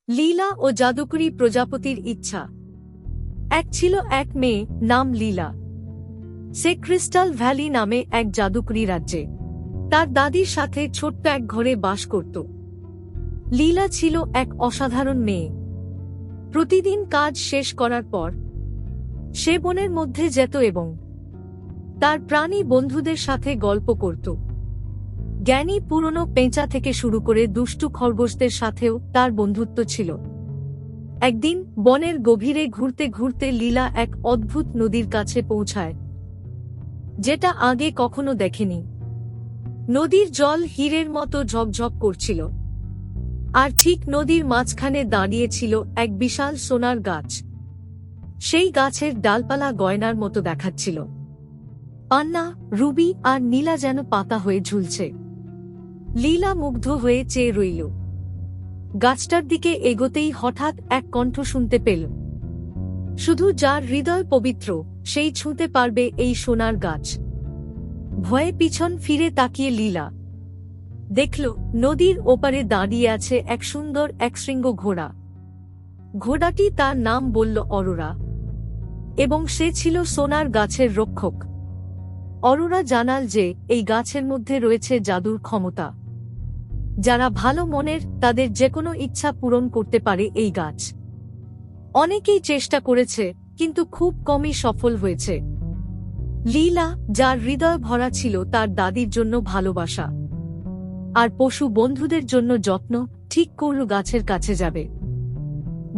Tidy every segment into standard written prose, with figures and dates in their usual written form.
লীলা ও জাদুকরী প্রজাপতির ইচ্ছা। এক ছিল এক মেয়ে, নাম লীলা। সে ক্রিস্টাল ভ্যালি নামে এক জাদুকরী রাজ্যে তার দাদির সাথে ছোট্ট এক ঘরে বাস করত। লীলা ছিল এক অসাধারণ মেয়ে। প্রতিদিন কাজ শেষ করার পর সে বনের মধ্যে যেত এবং তার প্রাণী বন্ধুদের সাথে গল্প করত। জ্ঞানী পুরনো পেঁচা থেকে শুরু করে দুষ্টু খরগোশদের সাথেও তার বন্ধুত্ব ছিল। একদিন বনের গভীরে ঘুরতে ঘুরতে লীলা এক অদ্ভুত নদীর কাছে পৌঁছায়, যেটা আগে কখনো দেখেনি। নদীর জল হীরের মতো ঝকঝক করছিল, আর ঠিক নদীর মাঝখানে দাঁড়িয়েছিল এক বিশাল সোনার গাছ। সেই গাছের ডালপালা গয়নার মতো দেখাচ্ছিল। পান্না, রুবি আর নীলা যেন পাতা হয়ে ঝুলছে। লীলা মুগ্ধ হয়ে চেয়ে রইল। গাছটার দিকে এগোতেই হঠাৎ এক কণ্ঠ শুনতে পেল, শুধু যার হৃদয় পবিত্র সেই ছুঁতে পারবে এই সোনার গাছ। ভয়ে পিছন ফিরে তাকিয়ে লীলা দেখল নদীর ওপারে দাঁড়িয়ে আছে এক সুন্দর একশৃঙ্গ ঘোড়া। ঘোড়াটি তার নাম বলল অরোরা, এবং সে ছিল সোনার গাছের রক্ষক। অরোরা জানাল যে এই গাছের মধ্যে রয়েছে জাদুর ক্ষমতা। যারা ভালো মনের তাদের যেকোনো ইচ্ছা পূরণ করতে পারে এই গাছ। অনেকেই চেষ্টা করেছে, কিন্তু খুব কমই সফল হয়েছে। লীলা, যার হৃদয় ভরা ছিল তার দাদির জন্য ভালোবাসা আর পশু বন্ধুদের জন্য যত্ন, ঠিক করল গাছের কাছে যাবে।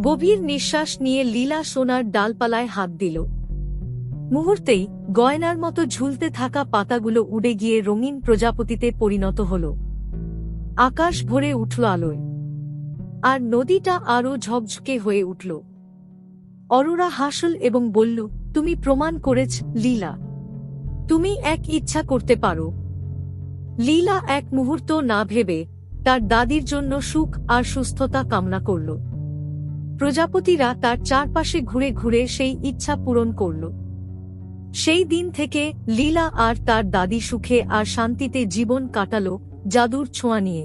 গভীর নিঃশ্বাস নিয়ে লীলা সোনার ডালপালায় হাত দিল। মুহূর্তেই গয়নার মতো ঝুলতে থাকা পাতাগুলো উড়ে গিয়ে রঙিন প্রজাপতিতে পরিণত হল। আকাশ ভরে উঠল আলোয়, আর নদীটা আরও ঝকঝকে হয়ে উঠল। অরোরা হাসল এবং বলল, তুমি প্রমাণ করেছ লীলা, তুমি এক ইচ্ছা করতে পারো। লীলা এক মুহূর্ত না ভেবে তার দাদির জন্য সুখ আর সুস্থতা কামনা করল। প্রজাপতিরা তার চারপাশে ঘুরে ঘুরে সেই ইচ্ছা পূরণ করল। সেই দিন থেকে লীলা আর তার দাদি সুখে আর শান্তিতে জীবন কাটালো, জাদুর ছোঁয়া নিয়ে।